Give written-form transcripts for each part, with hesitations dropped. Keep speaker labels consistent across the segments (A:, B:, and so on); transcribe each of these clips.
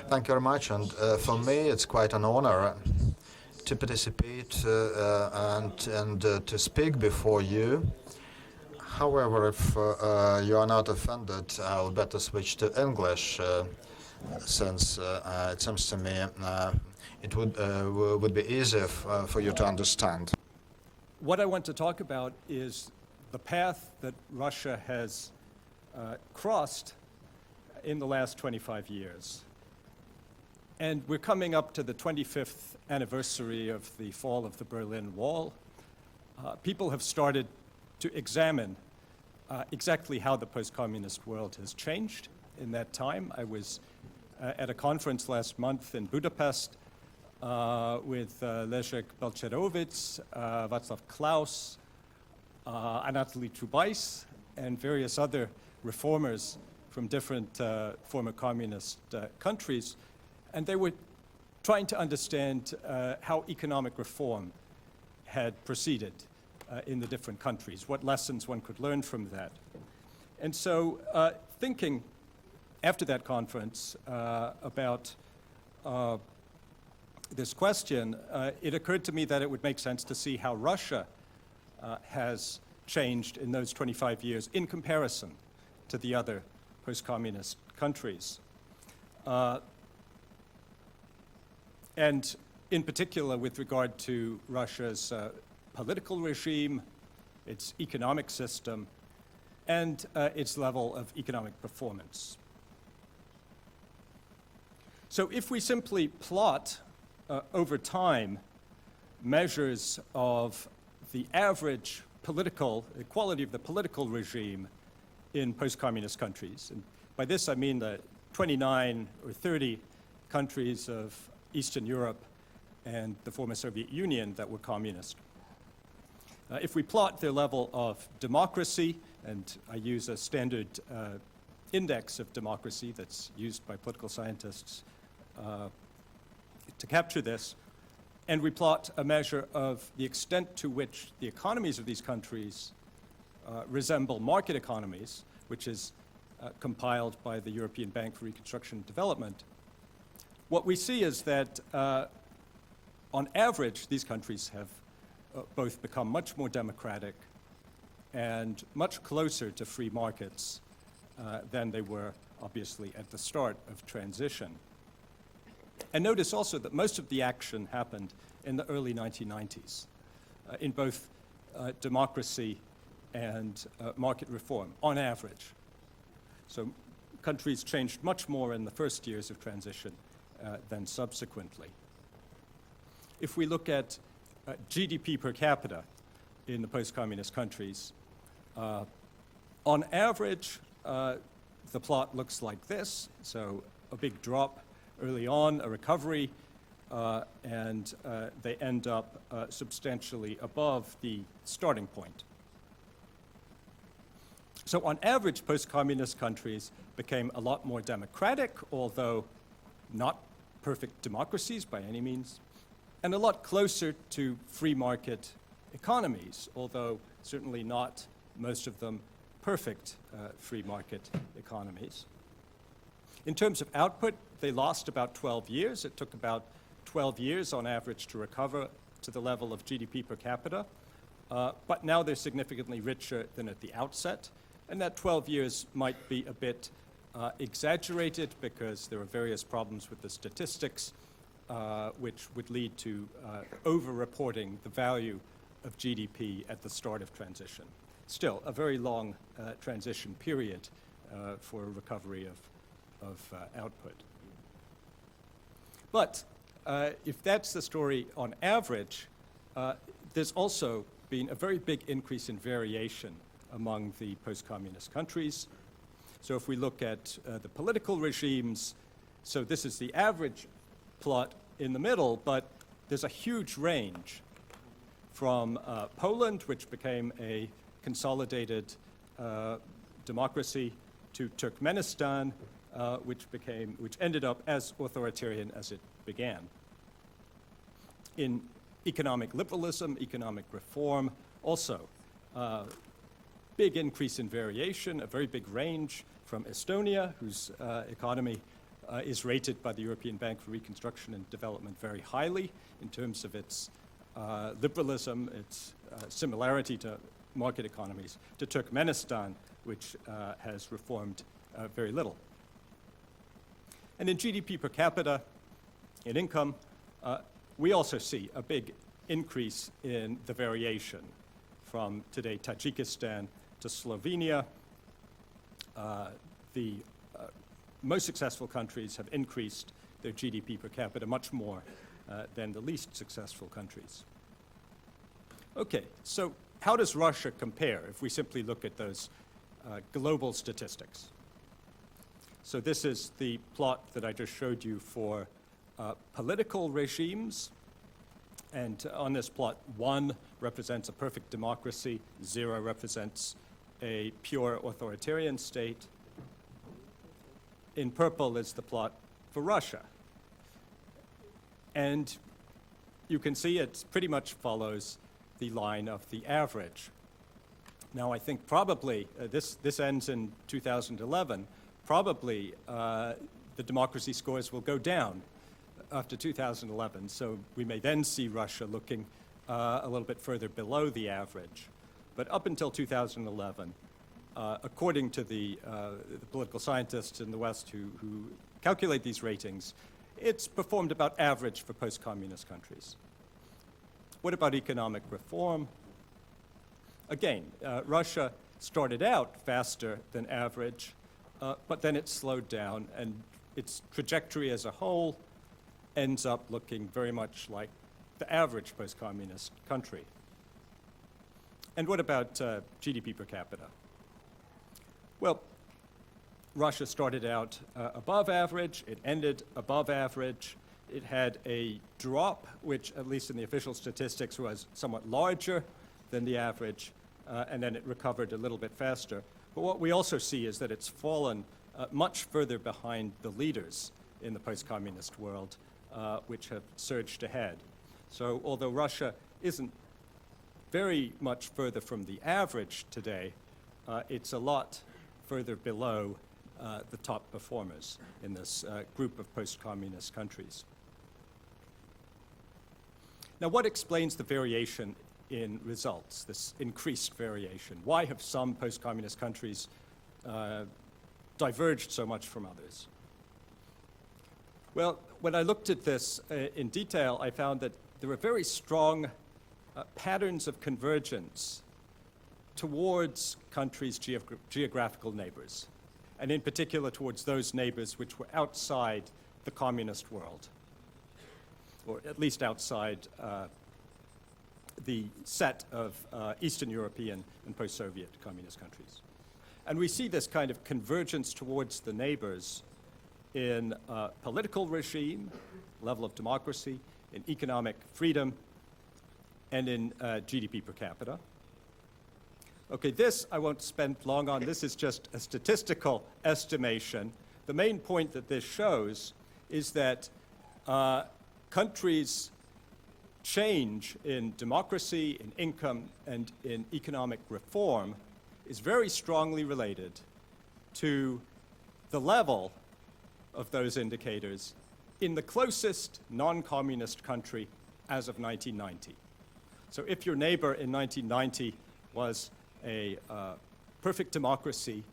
A: Thank you very much, and for me it's quite an honor to participate and to speak before you. However, if you are not offended, I'll better switch to English, since it seems to me it would be easier for you to understand.
B: What I want to talk about is the path that Russia has crossed in the last 25 years. And we're coming up to the 25th anniversary of the fall of the Berlin Wall. People have started to examine exactly how the post-communist world has changed in that time. I was at a conference last month in Budapest with Leszek Balcerowicz, Václav Klaus, Anatoly Chubais, and various other reformers from different former communist countries. And they were trying to understand how economic reform had proceeded in the different countries, what lessons one could learn from that. And so thinking after that conference about this question, it occurred to me that it would make sense to see how Russia has changed in those 25 years in comparison to the other post-communist countries. And in particular with regard to Russia's political regime, its economic system, and its level of economic performance. So if we simply plot over time measures of the average quality of the political regime in post-communist countries, and by this I mean the 29 or 30 countries of Eastern Europe and the former Soviet Union that were communist. If we plot their level of democracy, and I use a standard index of democracy that's used by political scientists to capture this, and we plot a measure of the extent to which the economies of these countries resemble market economies, which is compiled by the European Bank for Reconstruction and Development, what we see is that on average, these countries have both become much more democratic and much closer to free markets than they were, obviously, at the start of transition. And notice also that most of the action happened in the early 1990s in both democracy and market reform, on average. So countries changed much more in the first years of transition than subsequently. If we look at GDP per capita in the post-communist countries, on average, the plot looks like this. So a big drop early on, a recovery, and they end up substantially above the starting point. So on average, post-communist countries became a lot more democratic, although not perfect democracies by any means, and a lot closer to free market economies, although certainly not most of them perfect free market economies. In terms of output, they lost about 12 years. It took about 12 years on average to recover to the level of GDP per capita, but now they're significantly richer than at the outset, and that 12 years might be a bit exaggerated because there are various problems with the statistics which would lead to over-reporting the value of GDP at the start of transition. Still, a very long transition period for a recovery of output. But if that's the story on average, there's also been a very big increase in variation among the post-communist countries. So if we look at the political regimes, so this is the average plot in the middle, but there's a huge range from Poland, which became a consolidated democracy, to Turkmenistan, which ended up as authoritarian as it began. In economic liberalism, economic reform, also big increase in variation, a very big range from Estonia, whose economy is rated by the European Bank for Reconstruction and Development very highly in terms of its liberalism, its similarity to market economies, to Turkmenistan, which has reformed very little. And in GDP per capita, in income, we also see a big increase in the variation from today Tajikistan to Slovenia. The most successful countries have increased their GDP per capita much more than the least successful countries. Okay, so how does Russia compare if we simply look at those global statistics? So this is the plot that I just showed you for political regimes. And on this plot, 1 represents a perfect democracy, 0 represents a pure authoritarian state. In purple is the plot for Russia. And you can see it pretty much follows the line of the average. Now, I think probably, this ends in 2011, probably the democracy scores will go down after 2011, so we may then see Russia looking a little bit further below the average. But up until 2011, according to the political scientists in the West who calculate these ratings, it's performed about average for post-communist countries. What about economic reform? Again, Russia started out faster than average, but then it slowed down, and its trajectory as a whole ends up looking very much like the average post-communist country. And what about GDP per capita? Well, Russia started out above average, it ended above average, it had a drop, which at least in the official statistics was somewhat larger than the average, and then it recovered a little bit faster. But what we also see is that it's fallen much further behind the leaders in the post-communist world, which have surged ahead. So although Russia isn't very much further from the average today, it's a lot further below the top performers in this group of post-communist countries. Now, what explains the variation in results, this increased variation? Why have some post-communist countries diverged so much from others? Well, when I looked at this in detail, I found that there were very strong patterns of convergence towards countries' geographical neighbors, and in particular towards those neighbors which were outside the communist world, or at least outside the set of Eastern European and post-Soviet communist countries. And we see this kind of convergence towards the neighbors in political regime, level of democracy, in economic freedom, and in GDP per capita. Okay, this I won't spend long on. This is just a statistical estimation. The main point that this shows is that countries' change in democracy, in income, and in economic reform is very strongly related to the level of those indicators in the closest non-communist country as of 1990. So if your neighbor in 1990 was a perfect democracy,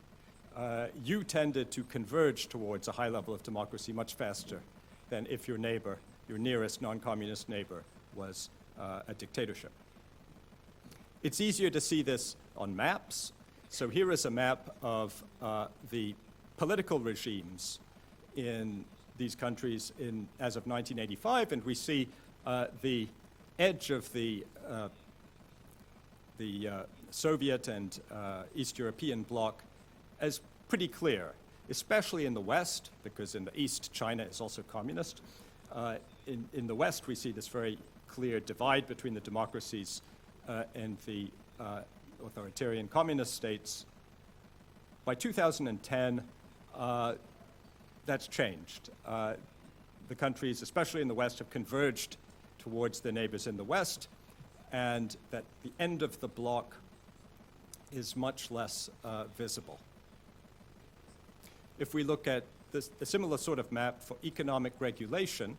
B: you tended to converge towards a high level of democracy much faster than if your neighbor, your nearest non-communist neighbor, was a dictatorship. It's easier to see this on maps. So here is a map of the political regimes in these countries as of 1985, and we see the edge of the Soviet and East European bloc as pretty clear, especially in the West, because in the East, China is also communist. In the West, we see this very clear divide between the democracies and the authoritarian communist states. By 2010, that's changed. The countries, especially in the West, have converged towards their neighbors in the West, and that the end of the bloc is much less visible. If we look at a similar sort of map for economic regulation,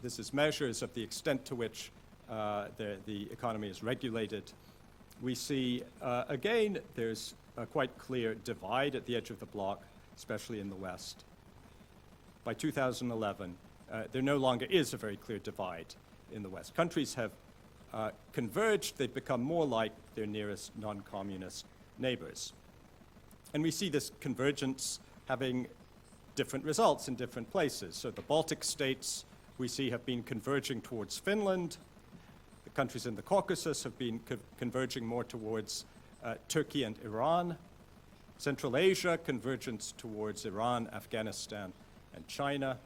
B: this is measures of the extent to which the economy is regulated. We see, again, there's a quite clear divide at the edge of the block, especially in the West. By 2011, there no longer is a very clear divide in the West. Countries have converged. They've become more like their nearest non-communist neighbors. And we see this convergence having different results in different places. So the Baltic states, we see, have been converging towards Finland. The countries in the Caucasus have been converging more towards Turkey and Iran. Central Asia, convergence towards Iran, Afghanistan, and China.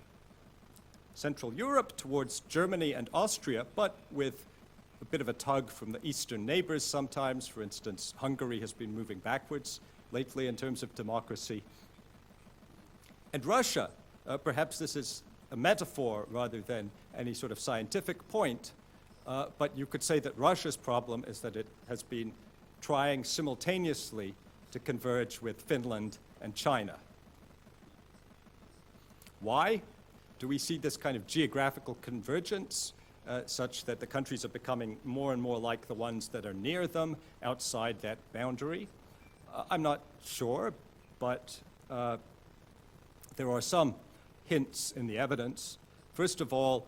B: Central Europe towards Germany and Austria, but with a bit of a tug from the eastern neighbors sometimes. For instance, Hungary has been moving backwards lately in terms of democracy. And Russia, perhaps this is a metaphor rather than any sort of scientific point, but you could say that Russia's problem is that it has been trying simultaneously to converge with Finland and China. Why do we see this kind of geographical convergence such that the countries are becoming more and more like the ones that are near them outside that boundary? I'm not sure, but there are some hints in the evidence. First of all,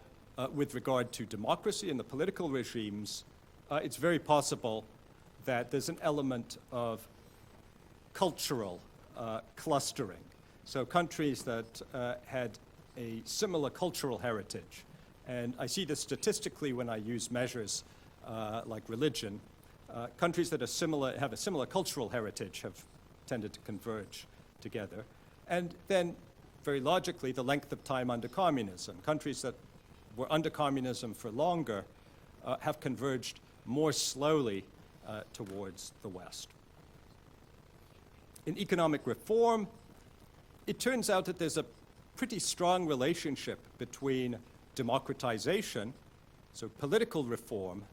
B: with regard to democracy and the political regimes, it's very possible that there's an element of cultural clustering. So countries that had a similar cultural heritage, and I see this statistically when I use measures like religion, countries that are have a similar cultural heritage have tended to converge together. And then, very logically, the length of time under communism. Countries that were under communism for longer have converged more slowly towards the West. In economic reform, it turns out that there's a pretty strong relationship between democratization, so political reform,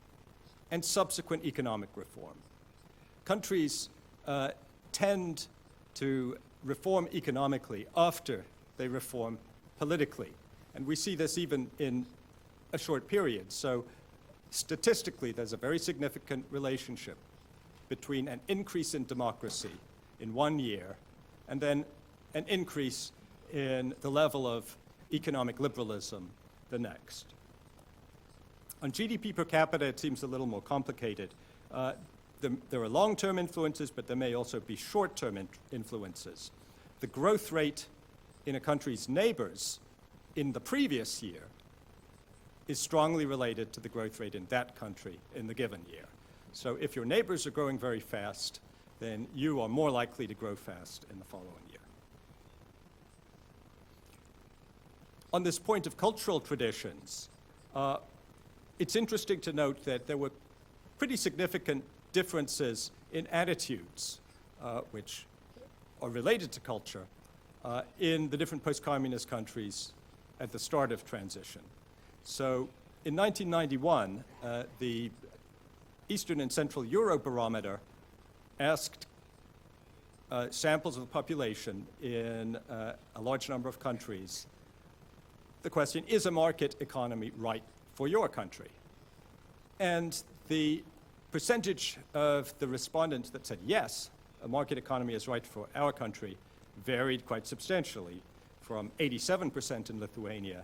B: and subsequent economic reform. Countries tend to reform economically after they reform politically. And we see this even in a short period. So statistically, there's a very significant relationship between an increase in democracy in 1 year and then an increase in the level of economic liberalism the next. On GDP per capita, it seems a little more complicated. There are long-term influences, but there may also be short-term influences. The growth rate in a country's neighbors in the previous year is strongly related to the growth rate in that country in the given year. So if your neighbors are growing very fast, then you are more likely to grow fast in the following year. On this point of cultural traditions, it's interesting to note that there were pretty significant differences in attitudes, which are related to culture, in the different post-communist countries at the start of transition. So in 1991, the Eastern and Central Eurobarometer asked samples of the population in a large number of countries the question, is a market economy right for your country? And the percentage of the respondents that said yes, a market economy is right for our country, varied quite substantially from 87% in Lithuania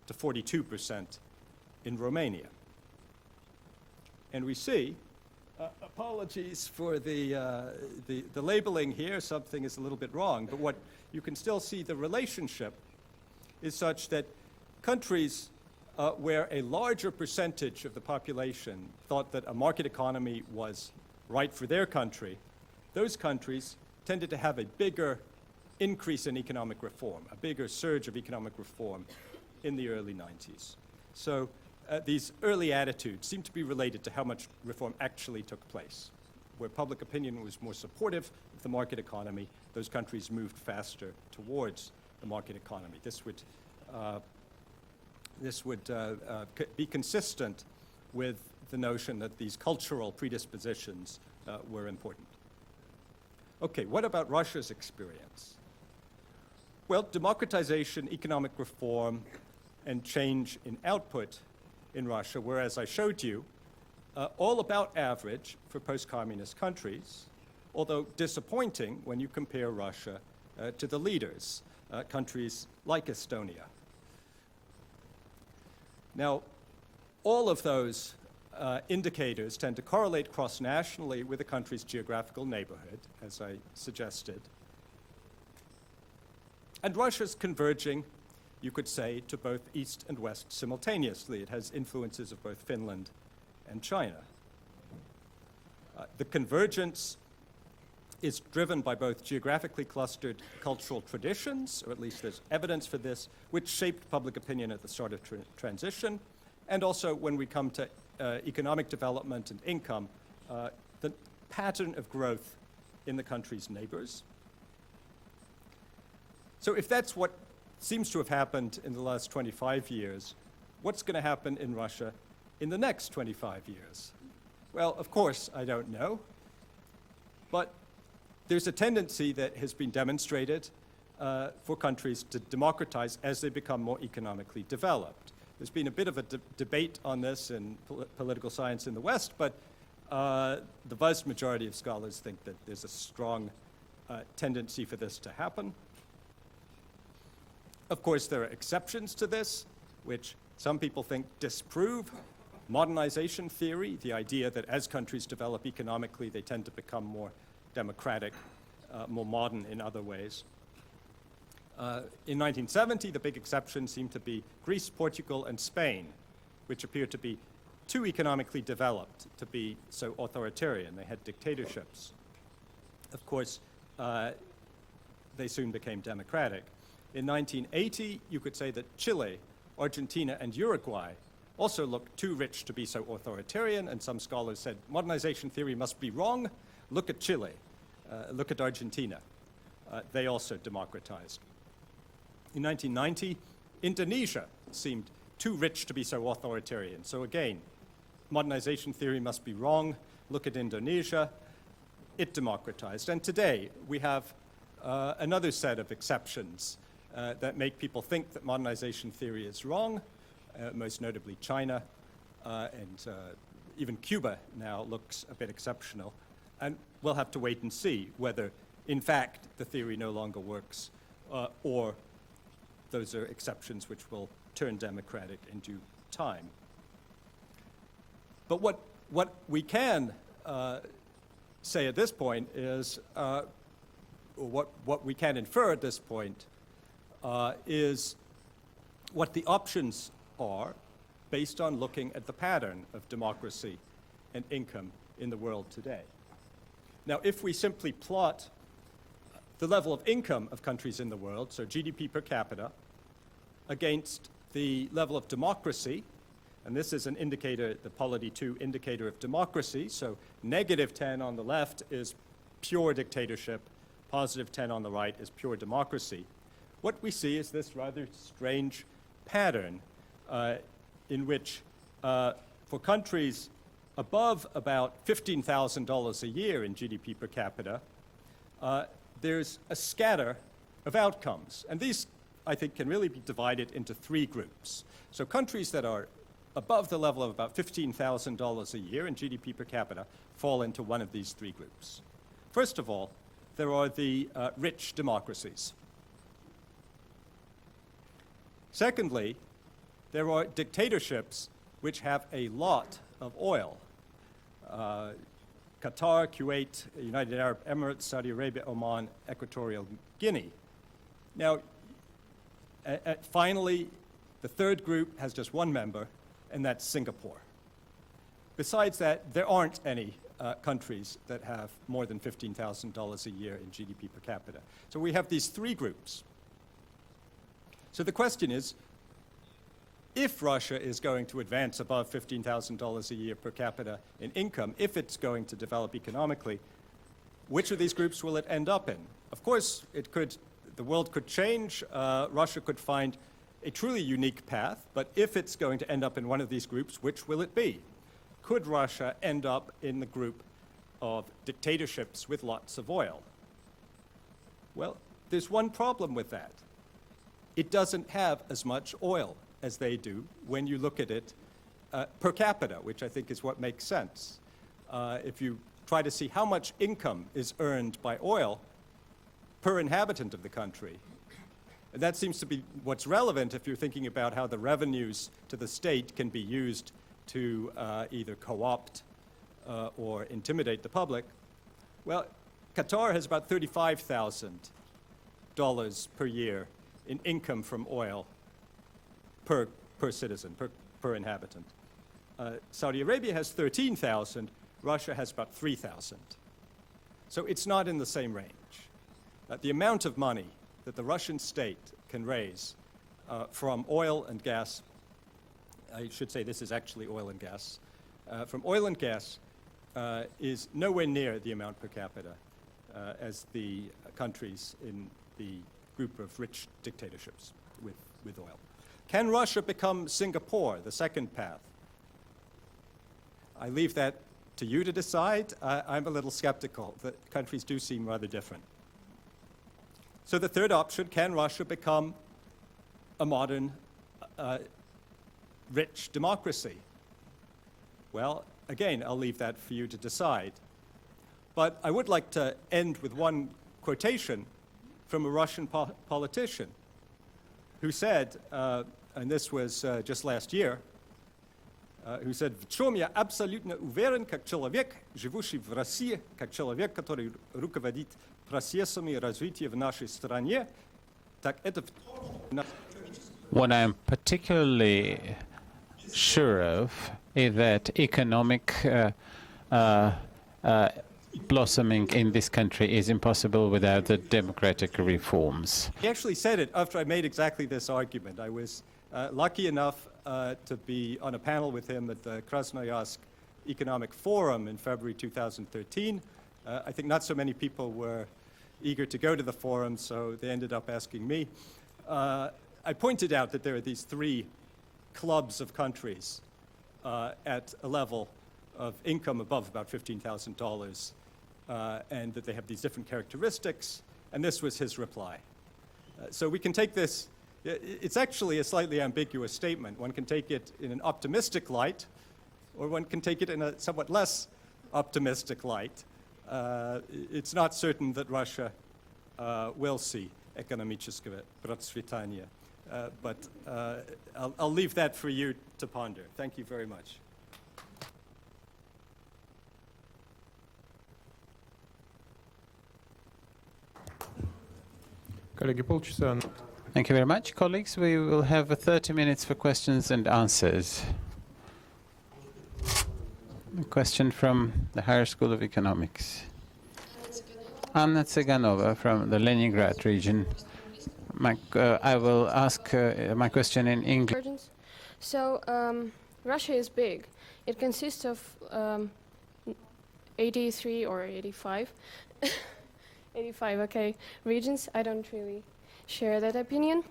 B: to 42% in Romania. And we see, apologies for the labeling here, something is a little bit wrong, but what you can still see the relationship is such that countries where a larger percentage of the population thought that a market economy was right for their country, those countries tended to have a bigger increase in economic reform, a bigger surge of economic reform in the early 90s. So these early attitudes seem to be related to how much reform actually took place. Where public opinion was more supportive of the market economy, those countries moved faster towards the market economy. This would be consistent with the notion that these cultural predispositions were important. Okay, what about Russia's experience? Well, democratization, economic reform, and change in output in Russia were, as I showed you, all about average for post-communist countries, although disappointing when you compare Russia to the leaders, countries like Estonia. Now, all of those indicators tend to correlate cross-nationally with a country's geographical neighborhood, as I suggested. And Russia's converging, you could say, to both East and West simultaneously. It has influences of both Finland and China. The convergence is driven by both geographically clustered cultural traditions, or at least there's evidence for this, which shaped public opinion at the start of transition, and also when we come to economic development and income, the pattern of growth in the country's neighbors. So if that's what seems to have happened in the last 25 years, what's going to happen in Russia in the next 25 years? Well, of course, I don't know. But there's a tendency that has been demonstrated for countries to democratize as they become more economically developed. There's been a bit of a debate on this in political science in the West, but the vast majority of scholars think that there's a strong tendency for this to happen. Of course, there are exceptions to this, which some people think disprove modernization theory, the idea that as countries develop economically, they tend to become more democratic, more modern in other ways. In 1970, the big exceptions seemed to be Greece, Portugal, and Spain, which appeared to be too economically developed to be so authoritarian. They had dictatorships. Of course, they soon became democratic. In 1980, you could say that Chile, Argentina, and Uruguay also looked too rich to be so authoritarian, and some scholars said modernization theory must be wrong. Look at Chile. Look at Argentina. They also democratized. In 1990, Indonesia seemed too rich to be so authoritarian. So again, modernization theory must be wrong. Look at Indonesia. It democratized. And today, we have another set of exceptions that make people think that modernization theory is wrong, most notably China, and even Cuba now looks a bit exceptional. And we'll have to wait and see whether, in fact, the theory no longer works, or those are exceptions which will turn democratic in due time. But what we can say at this point is, what we can infer at this point is what the options are based on looking at the pattern of democracy and income in the world today. Now, if we simply plot the level of income of countries in the world, so GDP per capita, against the level of democracy, and this is an indicator, the polity 2 indicator of democracy, so negative 10 on the left is pure dictatorship, positive 10 on the right is pure democracy. What we see is this rather strange pattern in which, for countries above about $15,000 a year in GDP per capita, there's a scatter of outcomes. And these, I think, can really be divided into three groups. So countries that are above the level of about $15,000 a year in GDP per capita fall into one of these three groups. First of all, there are the rich democracies. Secondly, there are dictatorships which have a lot of oil. Qatar, Kuwait, United Arab Emirates, Saudi Arabia, Oman, Equatorial Guinea. Now, finally, the third group has just one member, and that's Singapore. Besides that, there aren't any countries that have more than $15,000 a year in GDP per capita. So we have these three groups. So the question is, if Russia is going to advance above $15,000 a year per capita in income, if it's going to develop economically, which of these groups will it end up in? Of course, the world could change. Russia could find a truly unique path, but if it's going to end up in one of these groups, which will it be? Could Russia end up in the group of dictatorships with lots of oil. Well, there's one problem with that. It doesn't have as much oil as they do when you look at it per capita, which I think is what makes sense. If you try to see how much income is earned by oil per inhabitant of the country, and that seems to be what's relevant if you're thinking about how the revenues to the state can be used to either co-opt or intimidate the public. Well, Qatar has about $35,000 per year in income from oil per citizen, per inhabitant. Saudi Arabia has 13,000, Russia has about 3,000. So it's not in the same range. The amount of money that the Russian state can raise from oil and gas, I should say this is actually oil and gas, from oil and gas is nowhere near the amount per capita as the countries in the group of rich dictatorships with oil. Can Russia become Singapore, the second path? I leave that to you to decide. I'm a little skeptical. The countries do seem rather different. So the third option, can Russia become a modern, rich democracy? Well, again, I'll leave that for you to decide. But I would like to end with one quotation from a Russian politician who said, and this was just last year, who said, «В чем я абсолютно уверен, как человек, живущий в России, как человек, который руководит процессами развития в нашей стране, так это...»
C: What I'm particularly sure of is that economic blossoming in this country is impossible without the democratic reforms.
B: He actually said it after I made exactly this argument. I was lucky enough to be on a panel with him at the Krasnoyarsk Economic Forum in February 2013. I think not so many people were eager to go to the forum, so they ended up asking me. I pointed out that there are these three clubs of countries at a level of income above about $15,000, and that they have these different characteristics, and this was his reply. So we can take this, it's actually a slightly ambiguous statement. One can take it in an optimistic light, or one can take it in a somewhat less optimistic light. It's not certain that Russia will see экономическое процветание, but I'll leave that for you to ponder. Thank you very much.
C: Thank you very much, colleagues. We will have 30 minutes for questions and answers. A question from the Higher School of Economics. Anna Tseganova from the Leningrad region. I will ask my question in English.
D: So Russia is big. It consists of 83 or 85 85, okay, regions. I don't really share that opinion.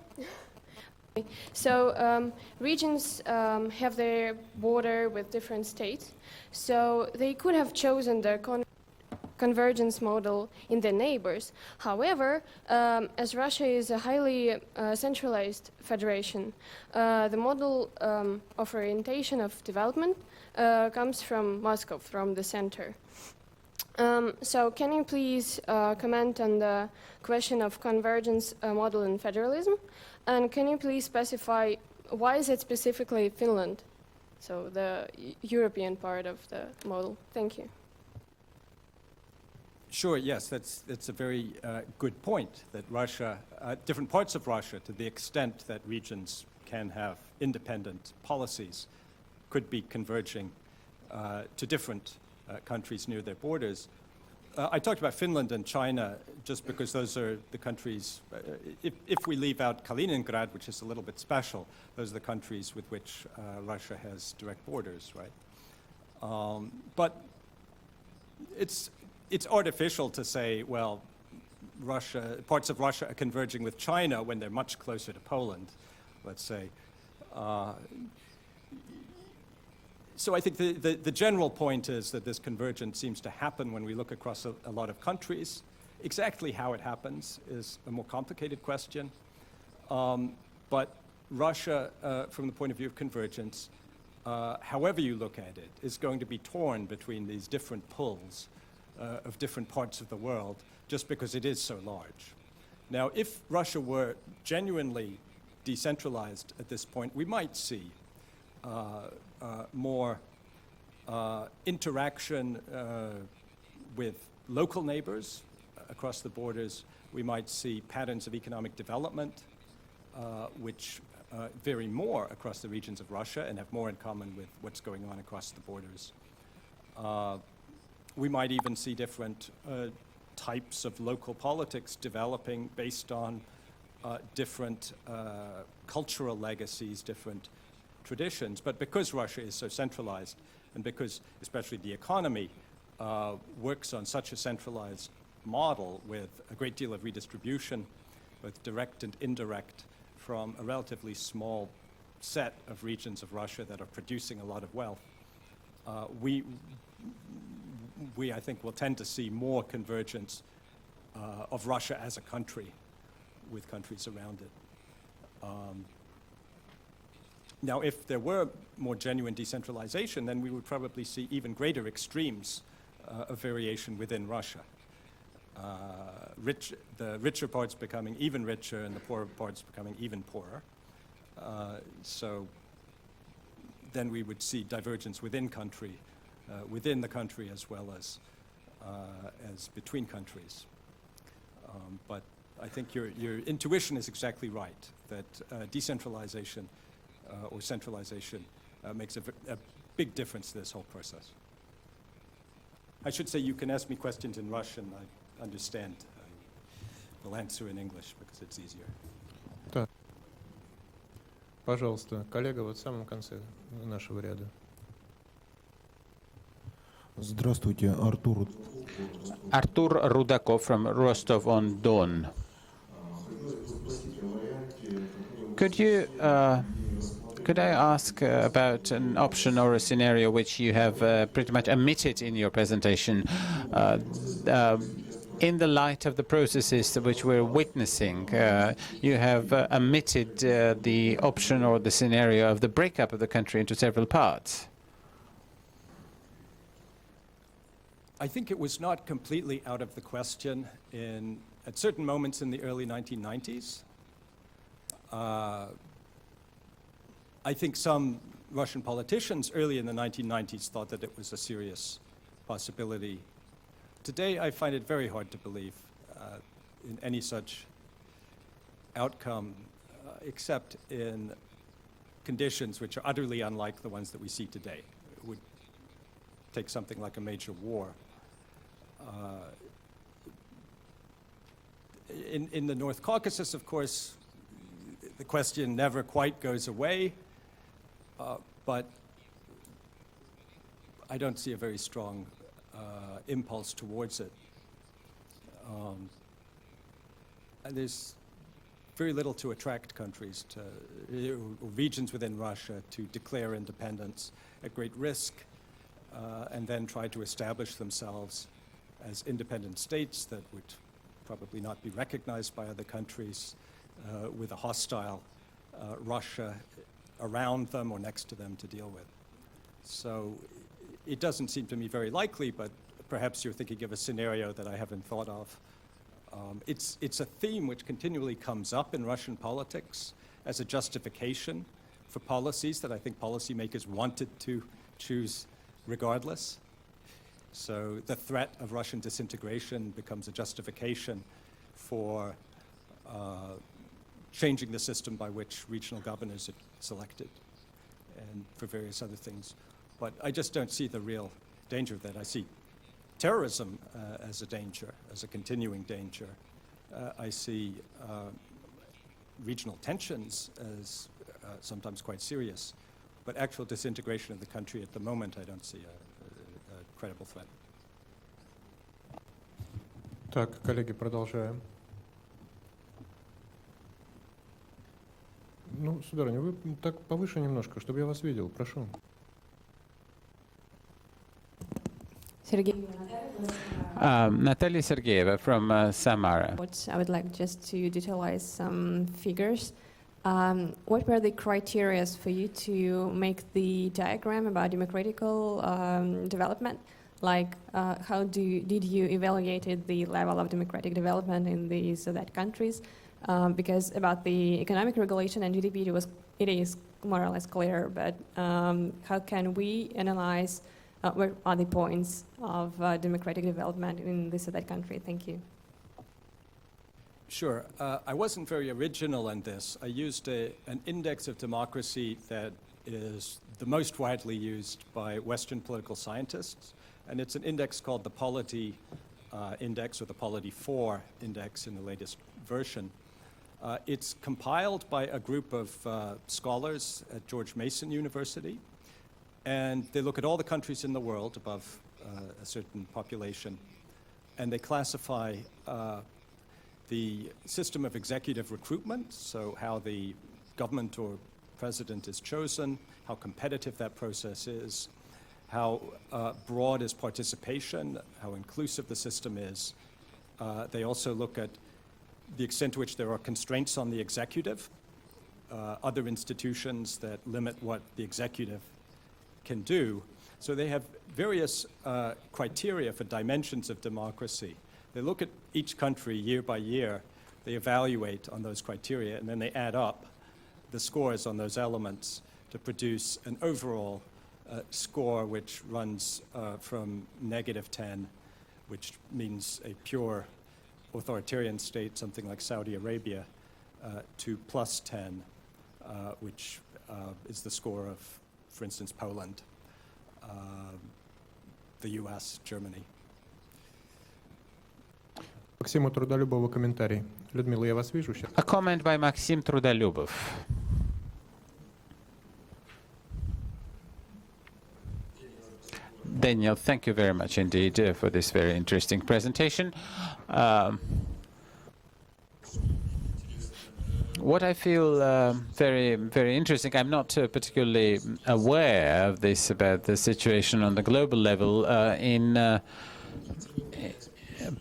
D: So regions have their border with different states, so they could have chosen the convergence model in their neighbors. However, as Russia is a highly centralized federation, the model of orientation of development comes from Moscow, from the center. So can you please comment on the question of convergence model and federalism? And can you please specify why is it specifically Finland? So the European part of the model. Thank you.
B: Sure, yes, that's a very good point, that Russia, different parts of Russia, to the extent that regions can have independent policies, could be converging to different countries near their borders. I talked about Finland and China just because those are the countries, if we leave out Kaliningrad, which is a little bit special, those are the countries with which Russia has direct borders, right? But it's artificial to say, well, Russia, parts of Russia are converging with China when they're much closer to Poland, let's say. So I think the general point is that this convergence seems to happen when we look across a lot of countries. Exactly how it happens is a more complicated question. But Russia, from the point of view of convergence, however you look at it, is going to be torn between these different pulls of different parts of the world just because it is so large. Now, if Russia were genuinely decentralized at this point, we might see more interaction with local neighbors across the borders. We might see patterns of economic development which vary more across the regions of Russia and have more in common with what's going on across the borders. We might even see different types of local politics developing based on different cultural legacies, different traditions. But because Russia is so centralized, and because especially the economy works on such a centralized model with a great deal of redistribution, both direct and indirect, from a relatively small set of regions of Russia that are producing a lot of wealth, we I think will tend to see more convergence of Russia as a country with countries around it. Now, if there were more genuine decentralization, then we would probably see even greater extremes of variation within Russia. The richer parts becoming even richer and the poorer parts becoming even poorer. So then we would see divergence within the country as well as between countries. But I think your intuition is exactly right, that decentralization or centralization makes a big difference to this whole process. I should say you can ask me questions in Russian. I understand. I will answer in English because it's easier.
E: Так. Пожалуйста, коллега вот в самом конце нашего ряда.
F: Здравствуйте, Артур.
C: Artur Rudakov from Rostov-on-Don. Could I ask about an option or a scenario which you have pretty much omitted in your presentation? In the light of the processes which we're witnessing, you have omitted the option or the scenario of the breakup of the country into several parts.
B: I think it was not completely out of the question at certain moments in the early 1990s. I think some Russian politicians early in the 1990s thought that it was a serious possibility. Today, I find it very hard to believe in any such outcome, except in conditions which are utterly unlike the ones that we see today. It would take something like a major war. In the North Caucasus, of course, the question never quite goes away, but I don't see a very strong impulse towards it. And there's very little to attract countries or regions within Russia to declare independence at great risk and then try to establish themselves as independent states that would probably not be recognized by other countries with a hostile Russia around them or next to them to deal with. So it doesn't seem to me very likely, but perhaps you're thinking of a scenario that I haven't thought of. It's a theme which continually comes up in Russian politics as a justification for policies that I think policymakers wanted to choose regardless. So the threat of Russian disintegration becomes a justification for changing the system by which regional governors are selected and for various other things. But I just don't see the real danger of that. I see terrorism as a danger, as a continuing danger. I see regional tensions as sometimes quite serious. But actual disintegration of the country at the moment, I don't see a credible threat.
E: Так, коллеги, продолжаем. Ну, сударыня, вы так повыше немножко, чтобы я вас видел, прошу.
C: Natalia Sergeyeva from Samara.
G: What I would like just to detailize some figures. What were the criteria for you to make the diagram about democratical development? Like, how did you evaluate the level of democratic development in these or that countries? Because about the economic regulation and GDP, it is more or less clear, but how can we analyze what are the points of democratic development in this or that country? Thank you.
B: Sure. I wasn't very original in this. I used an index of democracy that is the most widely used by Western political scientists, and it's an index called the Polity Index, or the Polity 4 Index in the latest version. It's compiled by a group of scholars at George Mason University, and they look at all the countries in the world above a certain population, and they classify the system of executive recruitment, so how the government or president is chosen, how competitive that process is, how broad is participation, how inclusive the system is. They also look at the extent to which there are constraints on the executive, other institutions that limit what the executive can do. So they have various criteria for dimensions of democracy. They look at each country year by year, they evaluate on those criteria, and then they add up the scores on those elements to produce an overall score which runs from -10, which means a pure authoritarian state, something like Saudi Arabia, to +10, which is the score of, for instance, Poland, the US, Germany.
E: Максиму Трудолюбову комментарий. Людмила, я вас вижу сейчас.
C: A comment by Maxim Trudolyubov. Daniel, thank you very much indeed for this very interesting presentation. What I feel very, very interesting, I'm not particularly aware of this about the situation on the global level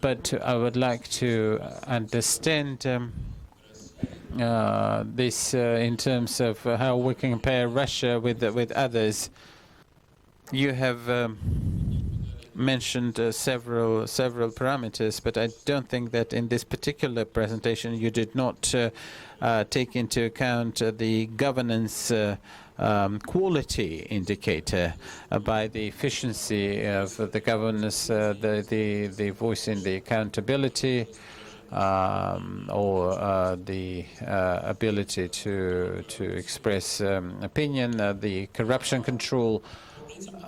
C: but I would like to understand this in terms of how we compare Russia with others. You have mentioned several parameters, but I don't think that in this particular presentation you did not take into account the governance quality indicator by the efficiency of the governance, the voice in the accountability, or the ability to express opinion, the corruption control.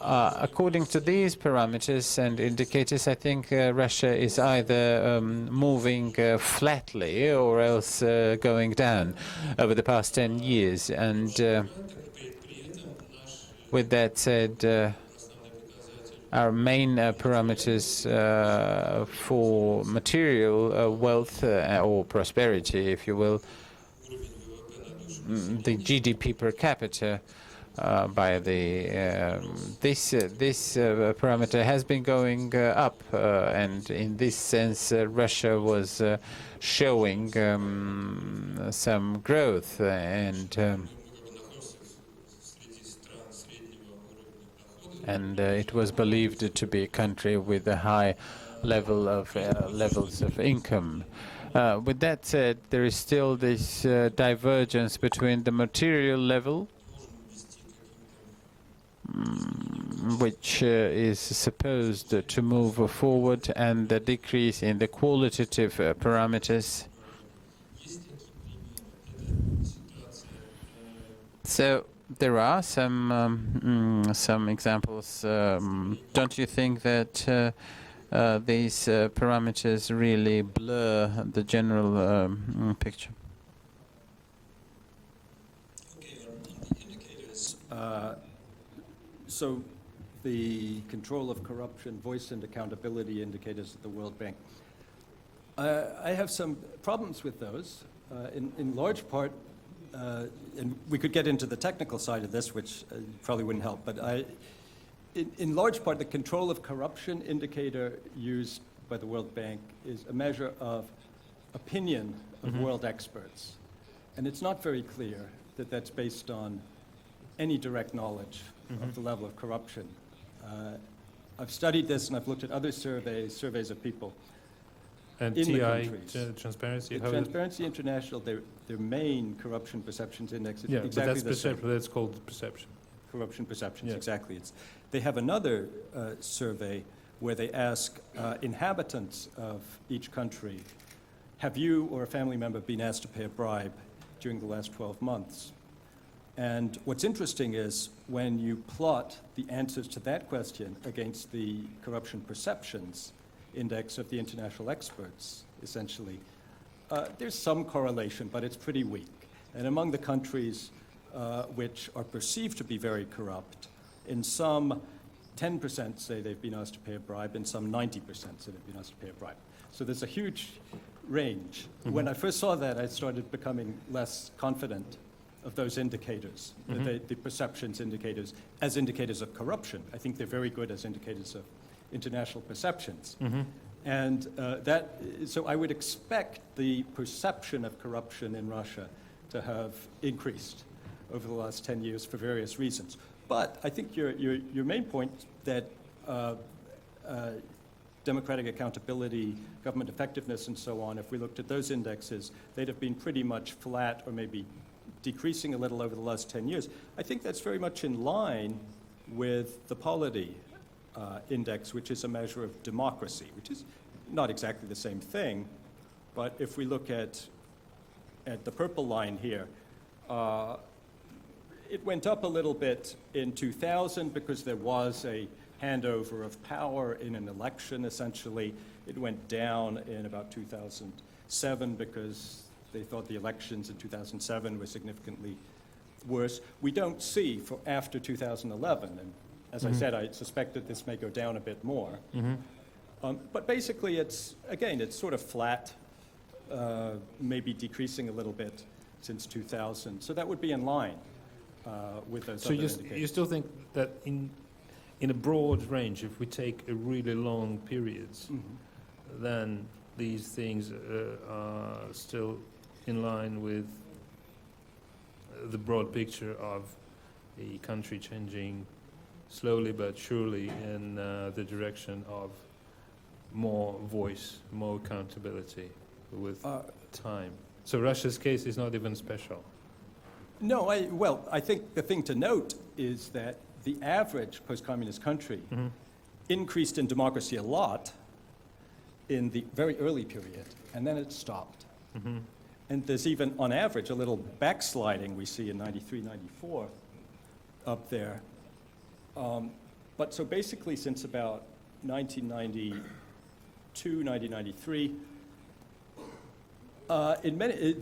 C: According to these parameters and indicators, I think Russia is either moving flatly or else going down over the past 10 years. And with that said, our main parameters for material wealth or prosperity, if you will, the GDP per capita, by the this parameter has been going up, and in this sense, Russia was showing some growth, and it was believed to be a country with a high level of levels of income. With that said, there is still this divergence between the material level, which is supposed to move forward, and the decrease in the qualitative parameters. So there are some examples. Don't you think that these parameters really blur the general picture?
B: So the control of corruption, voice and accountability indicators at the World Bank. I have some problems with those, in large part, and we could get into the technical side of this, which probably wouldn't help, but in large part, the control of corruption indicator used by the World Bank is a measure of opinion of world experts. And it's not very clear that that's based on any direct knowledge of the level of corruption. I've studied this and I've looked at other surveys of people.
H: And
B: in the
H: TI,
B: countries.
H: Transparency?
B: The Transparency International, their main corruption perceptions index is
H: Yeah,
B: exactly
H: but that's
B: the same.
H: perception. That's called perception.
B: Corruption perceptions,
H: Yeah.
B: exactly. They have another survey where they ask inhabitants of each country, have you or a family member been asked to pay a bribe during the last 12 months? And what's interesting is when you plot the answers to that question against the corruption perceptions index of the international experts, essentially, there's some correlation, but it's pretty weak. And among the countries which are perceived to be very corrupt, in some 10% say they've been asked to pay a bribe, and some 90% say they've been asked to pay a bribe. So there's a huge range. When I first saw that, I started becoming less confident of those indicators, the perceptions indicators, as indicators of corruption. I think they're very good as indicators of international perceptions. And so I would expect the perception of corruption in Russia to have increased over the last 10 years for various reasons. But I think your main point that democratic accountability, government effectiveness, and so on, if we looked at those indexes, they'd have been pretty much flat or maybe decreasing a little over the last 10 years. I think that's very much in line with the polity index, which is a measure of democracy, which is not exactly the same thing. But if we look at the purple line here, it went up a little bit in 2000 because there was a handover of power in an election, essentially. It went down in about 2007 because they thought the elections in 2007 were significantly worse. We don't see for after 2011, and as I said, I suspect that this may go down a bit more. But basically, it's sort of flat, maybe decreasing a little bit since 2000. So that would be in line with those
H: So
B: other indicators.
H: you still think that in a broad range, if we take a really long periods, then these things are still in line with the broad picture of the country changing slowly but surely in the direction of more voice, more accountability with time. So Russia's case is not even special.
B: No, I think the thing to note is that the average post-communist country increased in democracy a lot in the very early period, and then it stopped. And there's even, on average, a little backsliding we see in 93, 94 up there. But so basically since about 1992, 1993,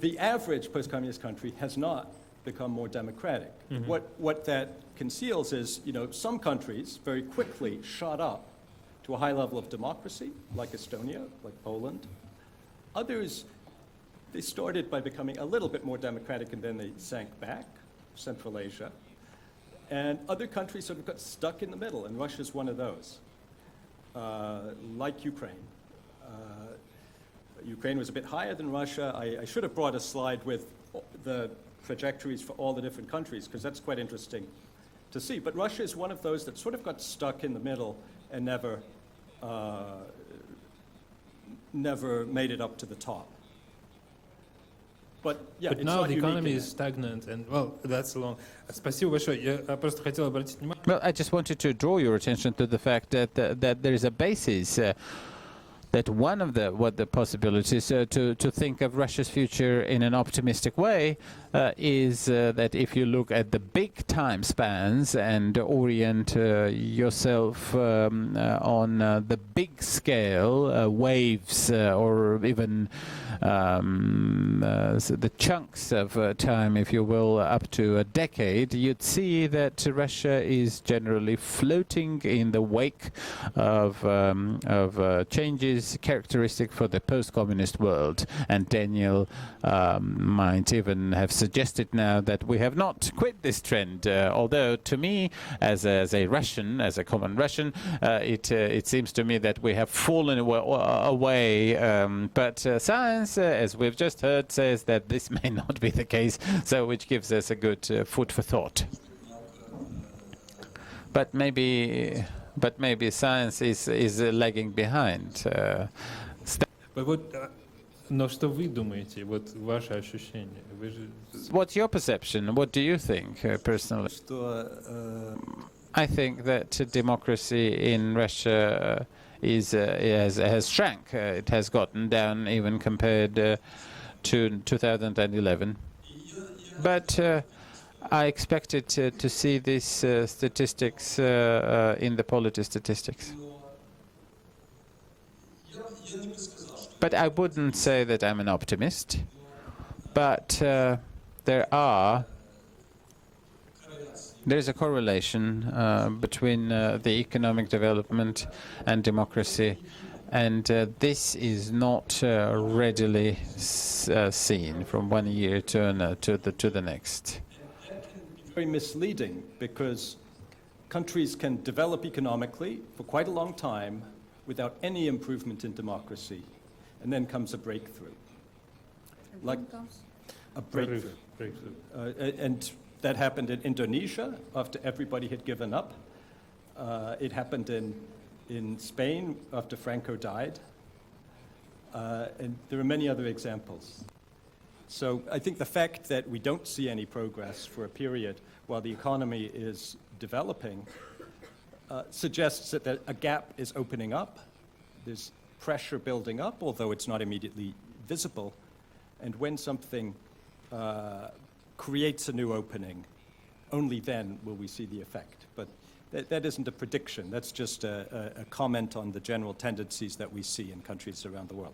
B: the average post-communist country has not become more democratic. What that conceals is, some countries very quickly shot up to a high level of democracy, like Estonia, like Poland. Others, they started by becoming a little bit more democratic and then they sank back, Central Asia. And other countries sort of got stuck in the middle, and Russia's one of those, like Ukraine. Ukraine was a bit higher than Russia. I should have brought a slide with the trajectories for all the different countries, because that's quite interesting to see. But Russia is one of those that sort of got stuck in the middle and never made it up to the top. But
H: now the economy is stagnant, and that's long. Спасибо большое. Я просто хотел обратить внимание.
C: Well, I just wanted to draw your attention to the fact that there is a basis that one of the possibilities to think of Russia's future in an optimistic way is that if you look at the big time spans and orient yourself on the big scale waves or even the chunks of time, if you will, up to a decade, you'd see that Russia is generally floating in the wake of changes characteristic for the post-communist world. And Daniel might even have suggested now that we have not quit this trend, although to me, as a Russian, as a common Russian, it seems to me that we have fallen away. But science, as we've just heard, says that this may not be the case, so which gives us a good food for thought. But maybe science is lagging behind.
H: Вот, но что вы думаете, вот ваше ощущение? Вы же...
C: What's your perception? What do you think personally? I think that democracy in Russia has shrunk. It has gotten down even compared to 2011. But I expected to see these statistics in the polity statistics. But I wouldn't say that I'm an optimist. But there's a correlation between the economic development and democracy, and this is not readily seen from one year to the next.
B: Very misleading, because countries can develop economically for quite a long time without any improvement in democracy, and then comes a breakthrough. Like a breakthrough. And that happened in Indonesia after everybody had given up. It happened in Spain after Franco died. And there are many other examples. So I think the fact that we don't see any progress for a period while the economy is developing suggests that a gap is opening up. There's pressure building up, although it's not immediately visible. And when something creates a new opening, only then will we see the effect. But that isn't a prediction. That's just a comment on the general tendencies that we see in countries around the world.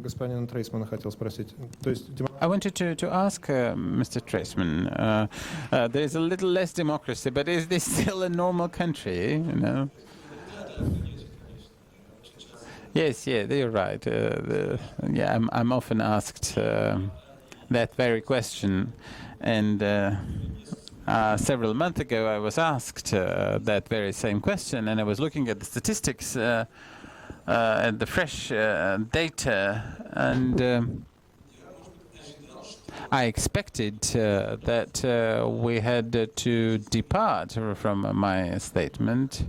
E: Господин Трейсман хотел спросить. То есть
C: I wanted to ask Mr. Treisman, there is a little less democracy, but is this still a normal country, you know? Yes, yeah, you're right. Yeah, I'm often asked that very question, and several months ago I was asked that very same question, and I was looking at the statistics and the fresh data, and I expected that we had to depart from my statement.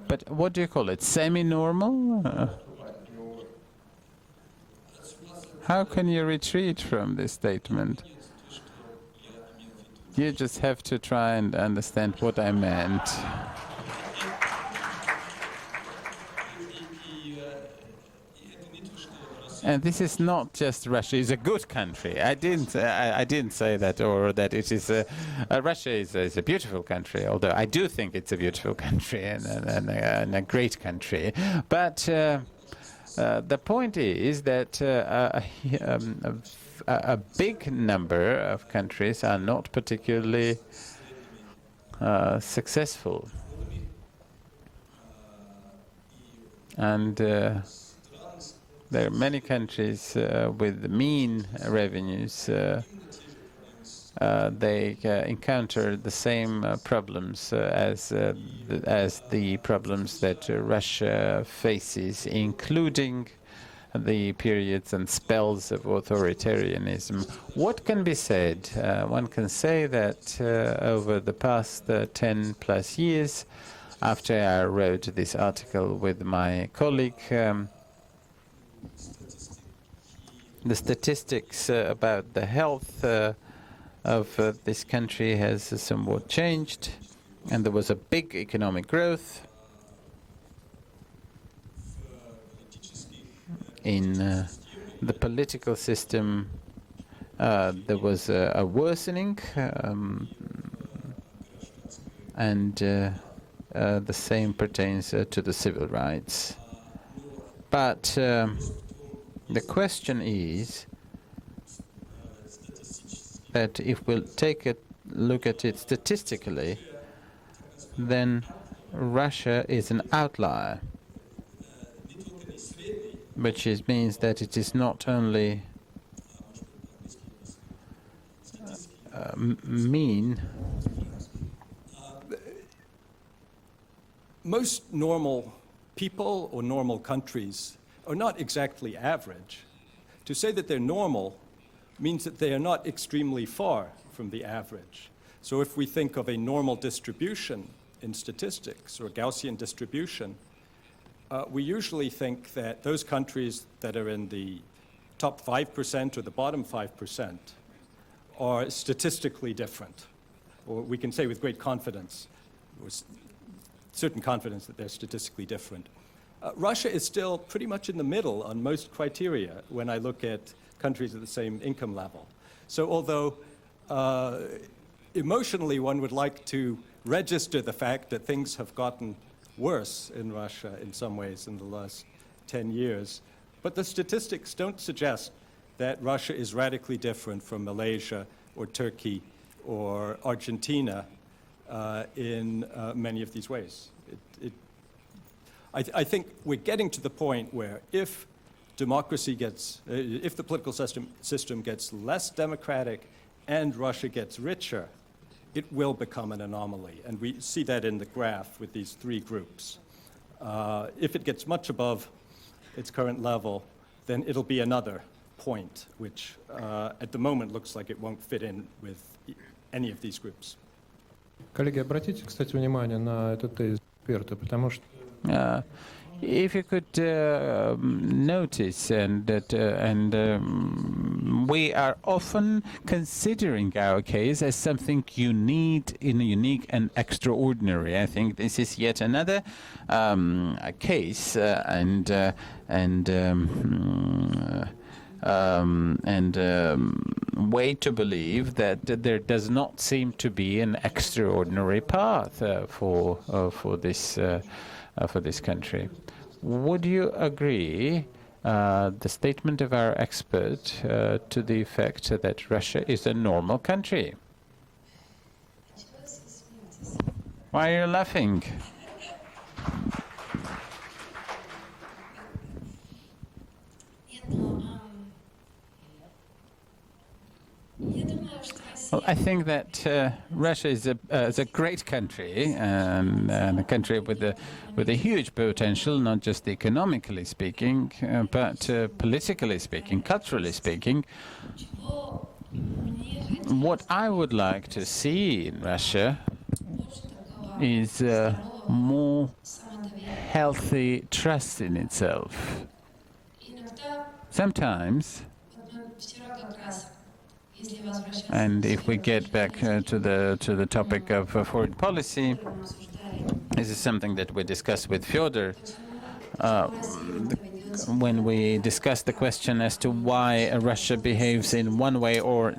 C: But what do you call it? Semi-normal? How can you retreat from this statement? You just have to try and understand what I meant. And this is not just Russia. It's a good country. I didn't say that, or that it is. Russia is a beautiful country. Although I do think it's a beautiful country and a great country. But the point is that a big number of countries are not particularly successful, and there are many countries with mean revenues. They encounter the same problems as the problems that Russia faces, including the periods and spells of authoritarianism. What can be said? One can say that over the past 10 plus years, after I wrote this article with my colleague, the statistics about the health of this country has somewhat changed, and there was a big economic growth in the political system. There was a worsening, and the same pertains to the civil rights. But the question is that if we'll take a look at it statistically, then Russia is an outlier, which means that it is not only mean.
B: Most normal people or normal countries are not exactly average. To say that they're normal means that they are not extremely far from the average. So if we think of a normal distribution in statistics or Gaussian distribution, we usually think that those countries that are in the top 5% or the bottom 5% are statistically different. Or we can say with great confidence, or certain confidence, that they're statistically different. Russia is still pretty much in the middle on most criteria when I look at countries at the same income level. So although emotionally one would like to register the fact that things have gotten worse in Russia in some ways in the last 10 years, but the statistics don't suggest that Russia is radically different from Malaysia or Turkey or Argentina in many of these ways. I think we're getting to the point where if democracy gets, if the political system gets less democratic and Russia gets richer, it will become an anomaly. And we see that in the graph with these three groups. If it gets much above its current level, then it'll be another point, which at the moment looks like it won't fit in with any of these groups.
E: Коллеги, обратите, кстати, внимание на этот тезис эксперта, потому что
C: if you could notice, we are often considering our case as something unique and extraordinary. I think this is yet another case way to believe that there does not seem to be an extraordinary path for this country. Would you agree the statement of our expert to the effect that Russia is a normal country? Why are you laughing? Well, I think that Russia is a great country and a country with a huge potential, not just economically speaking, but politically speaking, culturally speaking. What I would like to see in Russia is more healthy trust in itself. Sometimes, and if we get back to the topic of foreign policy, this is something that we discussed with Fyodor when we discussed the question as to why Russia behaves in one way or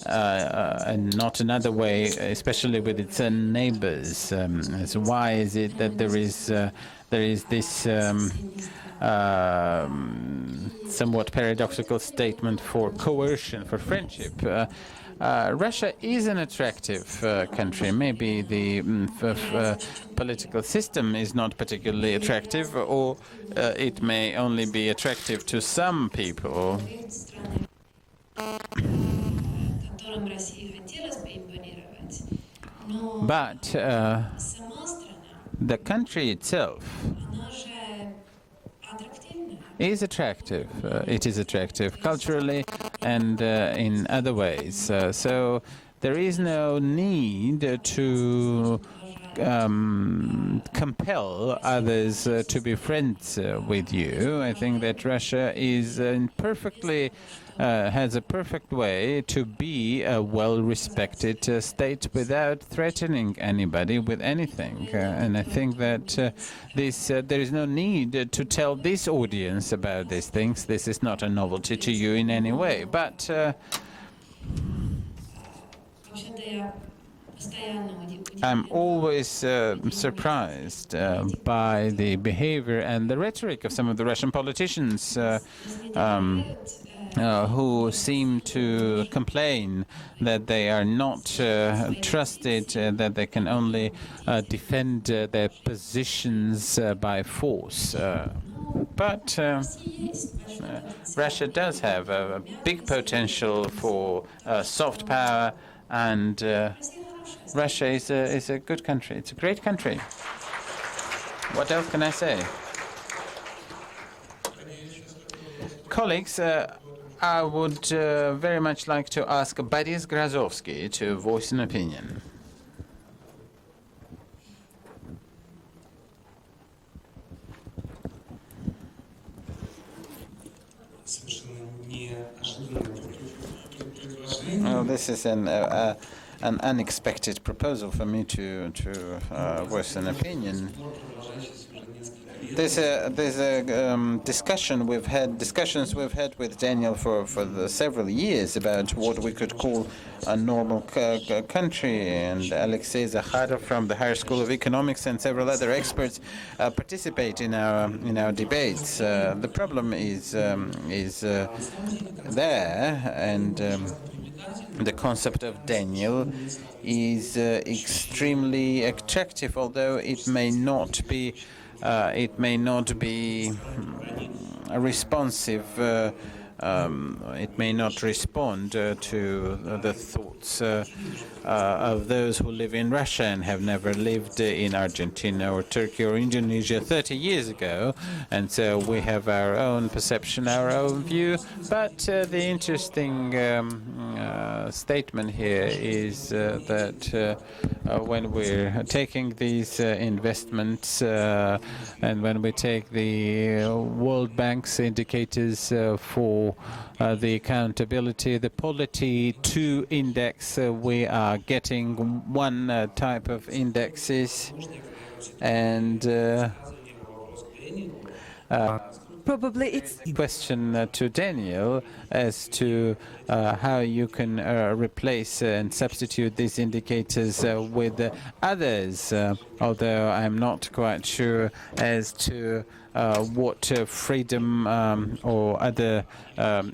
C: and not another way, especially with its neighbors. So why is it that there is this somewhat paradoxical statement for coercion, for friendship? Russia is an attractive country. Maybe the political system is not particularly attractive, or it may only be attractive to some people. But the country itself is attractive. It is attractive culturally and in other ways. So there is no need to compel others to be friends with you. I think that Russia is has a perfect way to be a well-respected state without threatening anybody with anything. And I think that there is no need to tell this audience about these things. This is not a novelty to you in any way. But I'm always surprised by the behavior and the rhetoric of some of the Russian politicians who seem to complain that they are not trusted, that they can only defend their positions by force. But Russia does have a big potential for soft power, and Russia is a good country. It's a great country. What else can I say? Colleagues, I would very much like to ask Boris Grazowski to voice an opinion. Well, this is an unexpected proposal for me to voice an opinion. There's a discussions we've had with Daniel for several years about what we could call a normal country, and Alexei Zakharov from the Higher School of Economics and several other experts participate in our debates. The problem is there, and the concept of Daniel is extremely attractive, although it may not be responsive. It may not respond to the thoughts of those who live in Russia and have never lived in Argentina or Turkey or Indonesia 30 years ago. And so we have our own perception, our own view. But the interesting statement here is that when we're taking these investments and when we take the World Bank's indicators for the accountability, the Polity 2 index, we are getting one type of indexes, and
I: probably it's
C: question to Daniel as to how you can replace and substitute these indicators with others, although I'm not quite sure as to what freedom or other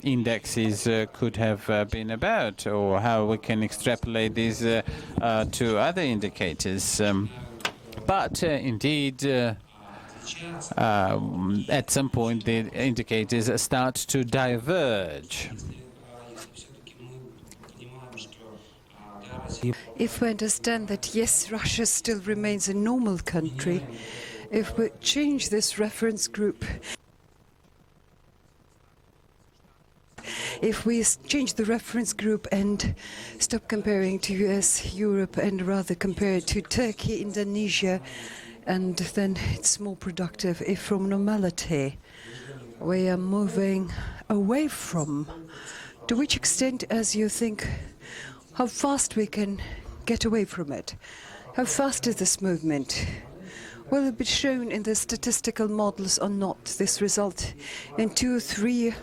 C: indexes could have been about, or how we can extrapolate these to other indicators. But indeed, at some point the indicators start to diverge.
I: if we understand that yes, Russia still remains a normal country, if we change this reference group, if we change the reference group and stop comparing to US, Europe, and rather compare it to Turkey, Indonesia, and then it's more productive if from normality we are moving away from. To which extent, as you think, how fast we can get away from it? How fast is this movement? Will it be shown in the statistical models or not, this result in 2 or 3?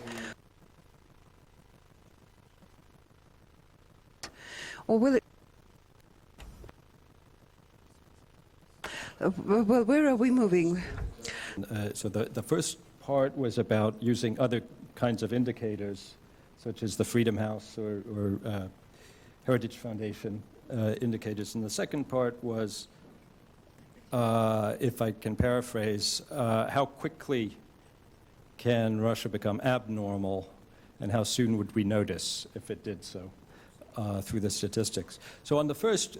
I: Or will it? Well, where are we moving?
B: So the first part was about using other kinds of indicators, such as the Freedom House or Heritage Foundation indicators. And the second part was, if I can paraphrase, how quickly can Russia become abnormal, and how soon would we notice if it did so through the statistics? So on the first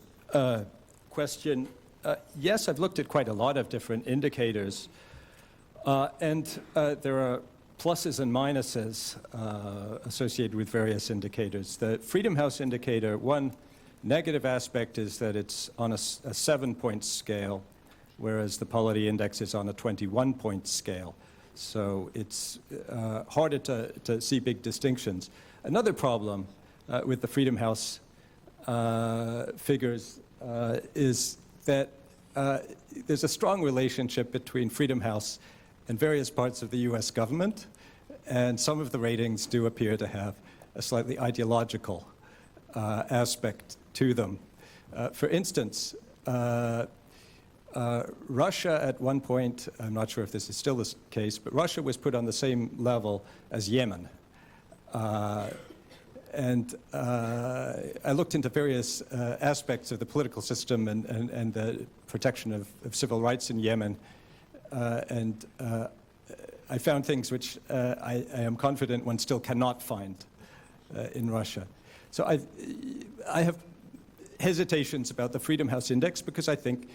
B: question, yes, I've looked at quite a lot of different indicators, and there are pluses and minuses associated with various indicators. The Freedom House indicator, one negative aspect is that it's on a 7-point scale, whereas the Polity Index is on a 21-point scale. So it's harder to see big distinctions. Another problem with the Freedom House figures is that there's a strong relationship between Freedom House and various parts of the US government, and some of the ratings do appear to have a slightly ideological aspect to them. For instance, Russia at one point, I'm not sure if this is still the case, but Russia was put on the same level as Yemen. And I looked into various aspects of the political system and the protection of civil rights in Yemen. And I found things which I am confident one still cannot find in Russia. So I have hesitations about the Freedom House Index because I think,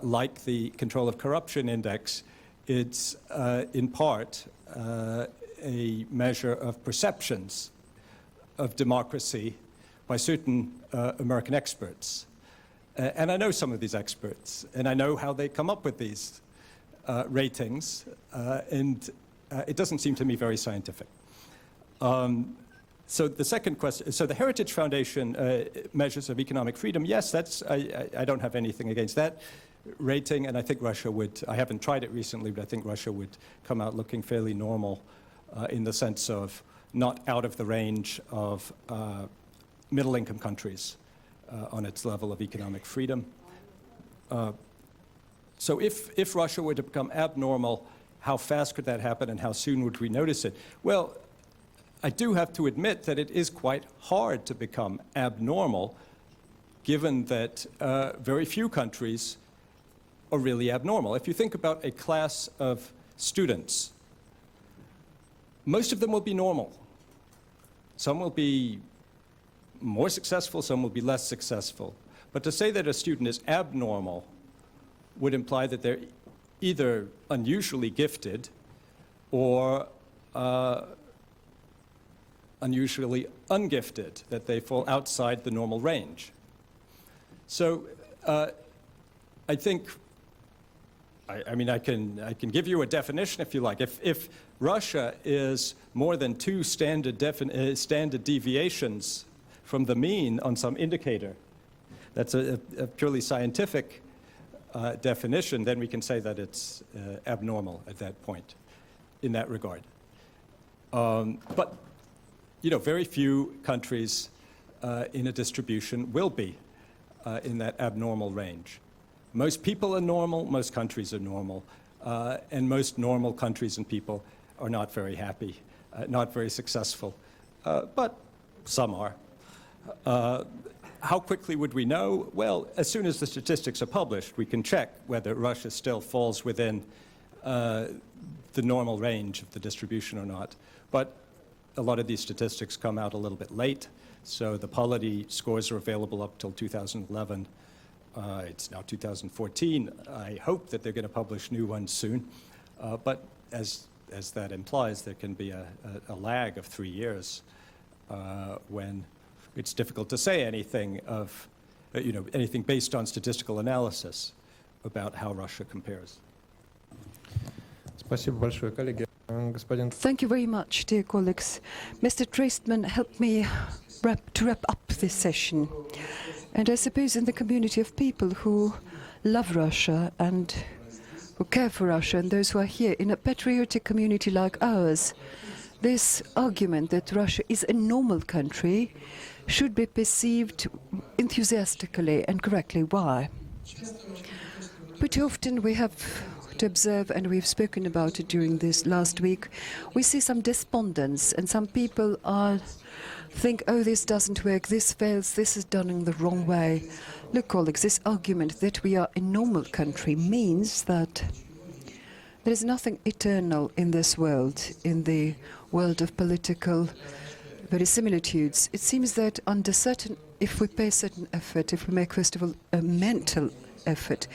B: like the Control of Corruption Index, it's in part a measure of perceptions of democracy by certain American experts. And I know some of these experts, and I know how they come up with these ratings, and it doesn't seem to me very scientific. So the second question, so the Heritage Foundation measures of economic freedom, yes, that's, I don't have anything against that rating, and I think Russia would, I haven't tried it recently, but I think Russia would come out looking fairly normal in the sense of not out of the range of middle-income countries on its level of economic freedom. So if Russia were to become abnormal, how fast could that happen and how soon would we notice it? Well, I do have to admit that it is quite hard to become abnormal, given that very few countries are really abnormal. If you think about a class of students, most of them will be normal. Some will be more successful, some will be less successful. But to say that a student is abnormal would imply that they're either unusually gifted or unusually ungifted, that they fall outside the normal range. So I think, I mean, I can give you a definition if you like. If Russia is more than 2 standard deviations from the mean on some indicator, that's a purely scientific definition, then we can say that it's abnormal at that point in that regard. But, you know, very few countries in a distribution will be in that abnormal range. Most people are normal, most countries are normal, and most normal countries and people are not very happy, not very successful, but some are. How quickly would we know? Well, as soon as the statistics are published, we can check whether Russia still falls within the normal range of the distribution or not. But a lot of these statistics come out a little bit late, so the polity scores are available up till 2011. It's now 2014. I hope that they're going to publish new ones soon. But as that implies, there can be a lag of 3 years when it's difficult to say anything of, anything based on statistical analysis about how Russia compares.
E: Спасибо большое, коллеги. Господин...
I: Thank you very much, dear colleagues. Mr. Treisman, help me wrap up this session. And I suppose in the community of people who love Russia and who care for Russia and those who are here in a patriotic community like ours, this argument that Russia is a normal country should be perceived enthusiastically and correctly. Why? Pretty often we have to observe, and we've spoken about it during this last week, we see some despondence, and some people think, oh, this doesn't work, this fails, this is done in the wrong way. Look, colleagues, this argument that we are a normal country means that there is nothing eternal in this world, in the world of political verisimilitudes. It seems that under certain, if we pay certain effort, if we make, first of all, a mental effort,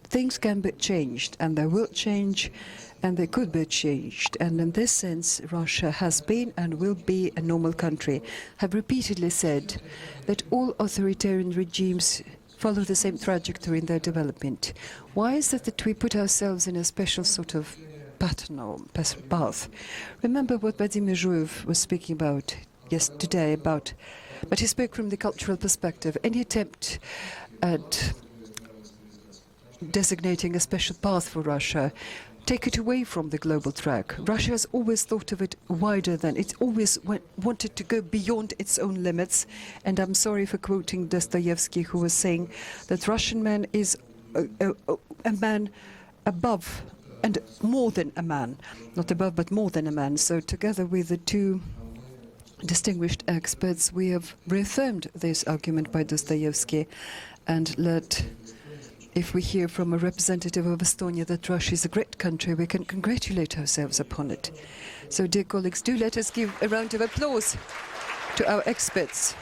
I: things can be changed, and they will change, and they could be changed. And in this sense, Russia has been and will be a normal country. I've repeatedly said that all authoritarian regimes follow the same trajectory in their development. Why is it that we put ourselves in a special sort of pattern or path? Remember what Vladimir Zhuev was speaking about yesterday, but he spoke from the cultural perspective. Any attempt at designating a special path for Russia take it away from the global track. Russia has always thought of it wider than, it always wanted to go beyond its own limits. And I'm sorry for quoting Dostoevsky, who was saying that Russian man is a man above and more than a man. Not above, but more than a man. So together with the two distinguished experts, we have reaffirmed this argument by Dostoevsky, and if we hear from a representative of Estonia that Russia is a great country, we can congratulate ourselves upon it. So, dear colleagues, do let us give a round of applause to our experts.